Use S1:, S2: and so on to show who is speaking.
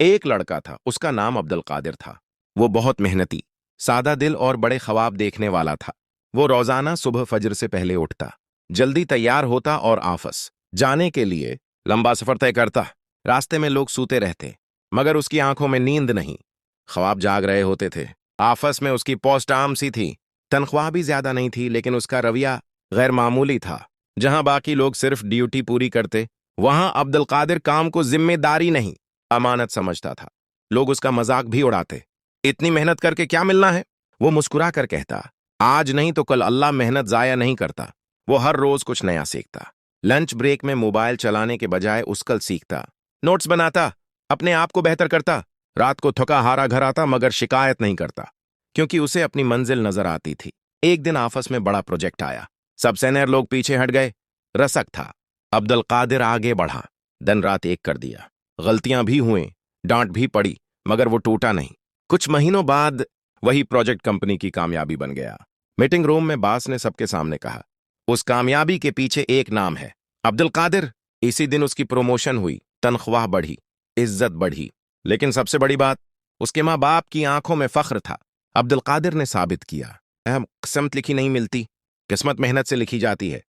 S1: एक लड़का था, उसका नाम अब्दुल कादिर था। वो बहुत मेहनती, सादा दिल और बड़े ख्वाब देखने वाला था। वो रोजाना सुबह फजर से पहले उठता, जल्दी तैयार होता और ऑफिस जाने के लिए लंबा सफर तय करता। रास्ते में लोग सूते रहते, मगर उसकी आंखों में नींद नहीं। ख्वाब जाग रहे होते थे। ऑफिस में उसकी पोस्ट आम सी थी। तनख्वाह भी ज्यादा नहीं थी, लेकिन उसका रवैया गैर मामूली था। जहां बाकी लोग सिर्फ ड्यूटी पूरी करते, वहां अब्दुल कादिर काम को जिम्मेदारी नहीं, अमानत समझता था। लोग उसका मजाक भी उड़ाते। इतनी मेहनत करके क्या मिलना है? वो मुस्कुरा कर कहता, आज नहीं तो कल अल्लाह मेहनत जाया नहीं करता। वो हर रोज कुछ नया सीखता। लंच ब्रेक में मोबाइल चलाने के बजाय उसकल सीखता, नोट्स बनाता, अपने आप को बेहतर करता। रात को थका हारा घर आता, मगर शिकायत नहीं करता, क्योंकि उसे अपनी मंजिल नजर आती थी। एक दिन ऑफिस में बड़ा प्रोजेक्ट आया। सब सीनियर लोग पीछे हट गए। रसक था। अब्दुल कादिर आगे बढ़ा, दिन रात एक कर दिया। गलतियां भी हुई, डांट भी पड़ी, मगर वो टूटा नहीं। कुछ महीनों बाद वही प्रोजेक्ट कंपनी की कामयाबी बन गया। मीटिंग रूम में बास ने सबके सामने कहा, उस कामयाबी के पीछे एक नाम है, अब्दुल कादिर। इसी दिन उसकी प्रमोशन हुई, तनख्वाह बढ़ी, इज्जत बढ़ी। लेकिन सबसे बड़ी बात, उसके माँ बाप की आंखों में फख्र था। अब्दुल कादिर ने साबित किया, अहम किस्मत लिखी नहीं मिलती, किस्मत मेहनत से लिखी जाती है।